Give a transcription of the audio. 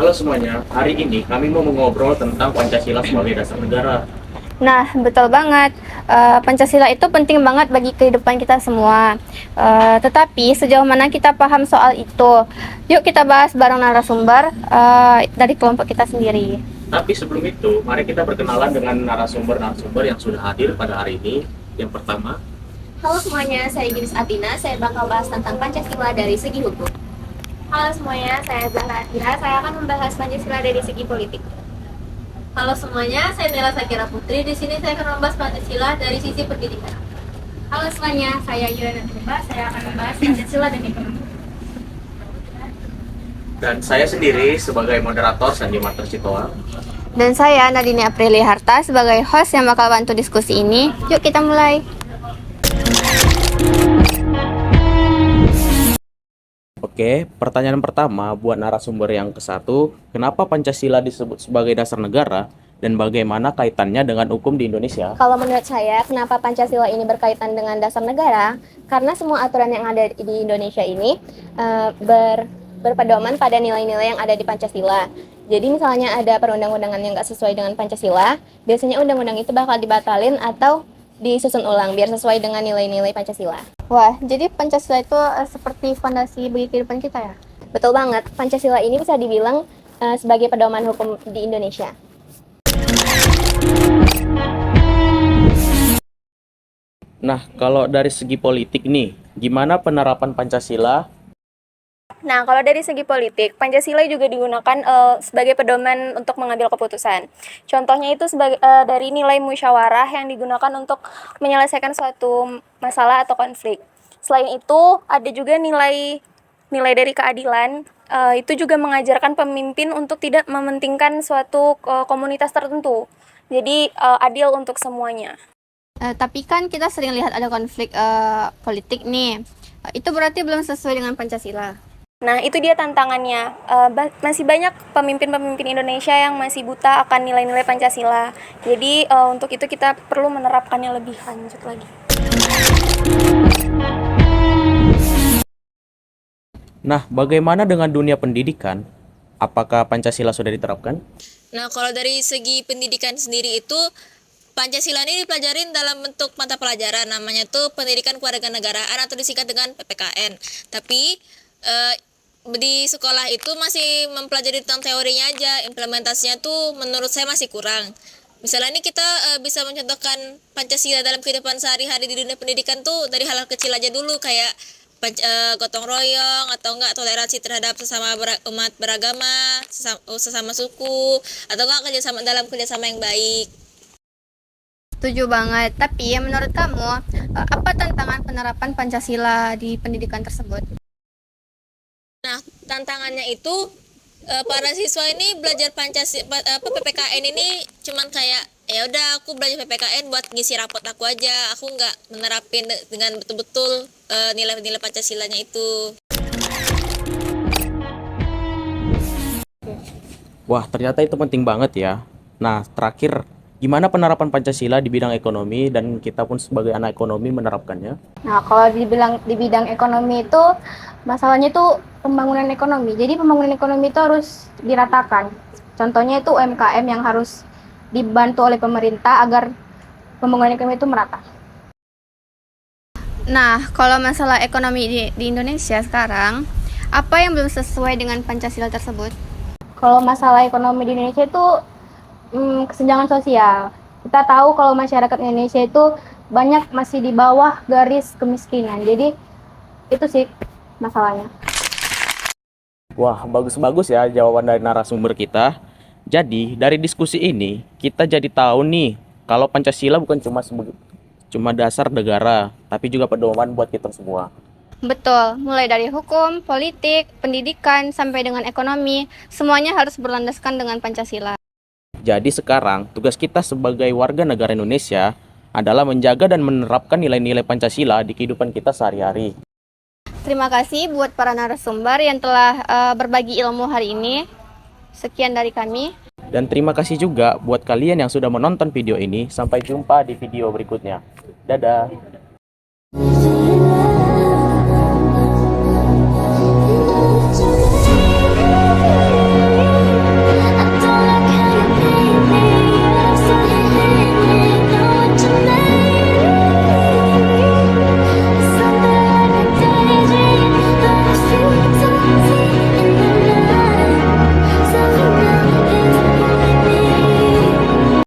Halo semuanya, hari ini kami mau mengobrol tentang Pancasila sebagai dasar negara. Nah, betul banget. Pancasila itu penting banget bagi kehidupan kita semua. Tetapi sejauh mana kita paham soal itu? Yuk kita bahas bareng narasumber dari kelompok kita sendiri. Tapi sebelum itu, mari kita berkenalan dengan narasumber-narasumber yang sudah hadir pada hari ini. Yang pertama, Halo semuanya, saya Ginis Atina. Saya bakal bahas tentang Pancasila dari segi hukum. Halo semuanya, saya Zahra Atira. Saya akan membahas Pancasila dari segi politik. Halo semuanya, saya Nela Sakira Putri. Di sini saya akan membahas Pancasila dari sisi pendidikan. Halo semuanya, saya Yurana Purba. Saya akan membahas Pancasila dan ekonomi. dan saya sendiri sebagai moderator Sandi Marter Sitoa. Dan saya Nadine Aprilia Harta sebagai host yang bakal bantu diskusi ini. Yuk kita mulai. Oke, pertanyaan pertama buat narasumber yang ke-1, kenapa Pancasila disebut sebagai dasar negara dan bagaimana kaitannya dengan hukum di Indonesia? Kalau menurut saya, kenapa Pancasila ini berkaitan dengan dasar negara? Karena semua aturan yang ada di Indonesia ini berpedoman pada nilai-nilai yang ada di Pancasila. Jadi misalnya ada perundang-undangan yang nggak sesuai dengan Pancasila, biasanya undang-undang itu bakal dibatalin atau disusun ulang biar sesuai dengan nilai-nilai Pancasila. Wah, jadi Pancasila itu seperti fondasi bagi kehidupan kita ya? Betul banget, Pancasila ini bisa dibilang sebagai pedoman hukum di Indonesia. Nah, kalau dari segi politik nih, gimana penerapan Pancasila? Nah, kalau dari segi politik, Pancasila juga digunakan sebagai pedoman untuk mengambil keputusan. Contohnya itu dari nilai musyawarah yang digunakan untuk menyelesaikan suatu masalah atau konflik. Selain itu, ada juga nilai dari keadilan. Itu juga mengajarkan pemimpin untuk tidak mementingkan suatu komunitas tertentu. Jadi adil untuk semuanya. Tapi kan kita sering lihat ada konflik politik nih. Itu berarti belum sesuai dengan Pancasila. Nah, itu dia tantangannya. Masih banyak pemimpin-pemimpin Indonesia yang masih buta akan nilai-nilai Pancasila. Jadi, untuk itu kita perlu menerapkannya lebih lanjut lagi. Nah, bagaimana dengan dunia pendidikan? Apakah Pancasila sudah diterapkan? Nah, kalau dari segi pendidikan sendiri itu, Pancasila ini dipelajarin dalam bentuk mata pelajaran. Namanya tuh Pendidikan Kewarganegaraan atau disingkat dengan PPKN. Tapi, di sekolah itu masih mempelajari tentang teorinya aja, implementasinya tuh menurut saya masih kurang. Misalnya ini kita bisa mencontohkan Pancasila dalam kehidupan sehari-hari di dunia pendidikan tuh dari hal-hal kecil aja dulu, kayak gotong royong atau enggak toleransi terhadap sesama umat beragama, sesama suku, atau enggak kerjasama yang baik. Setuju banget. Tapi ya menurut kamu, apa tantangan penerapan Pancasila di pendidikan tersebut? Nah, tantangannya itu para siswa ini belajar PPKN ini cuman kayak ya udah aku belajar PPKN buat ngisi rapot aku aja. Aku nggak menerapin dengan betul-betul nilai-nilai Pancasilanya itu. Wah, ternyata itu penting banget ya. Nah, terakhir, gimana penerapan Pancasila di bidang ekonomi dan kita pun sebagai anak ekonomi menerapkannya? Nah, kalau di bidang ekonomi itu masalahnya itu pembangunan ekonomi. Jadi pembangunan ekonomi itu harus diratakan. Contohnya itu UMKM yang harus dibantu oleh pemerintah agar pembangunan ekonomi itu merata. Nah, kalau masalah ekonomi di Indonesia sekarang, apa yang belum sesuai dengan Pancasila tersebut? Kalau masalah ekonomi di Indonesia itu kesenjangan sosial. Kita tahu kalau masyarakat Indonesia itu banyak masih di bawah garis kemiskinan. Jadi itu sih masalahnya. Wah, bagus-bagus ya jawaban dari narasumber kita. Jadi, dari diskusi ini, kita jadi tahu nih, kalau Pancasila bukan cuma dasar negara, tapi juga pedoman buat kita semua. Betul, mulai dari hukum, politik, pendidikan, sampai dengan ekonomi, semuanya harus berlandaskan dengan Pancasila. Jadi sekarang, tugas kita sebagai warga negara Indonesia adalah menjaga dan menerapkan nilai-nilai Pancasila di kehidupan kita sehari-hari. Terima kasih buat para narasumber yang telah berbagi ilmu hari ini. Sekian dari kami. Dan terima kasih juga buat kalian yang sudah menonton video ini. Sampai jumpa di video berikutnya. Dadah.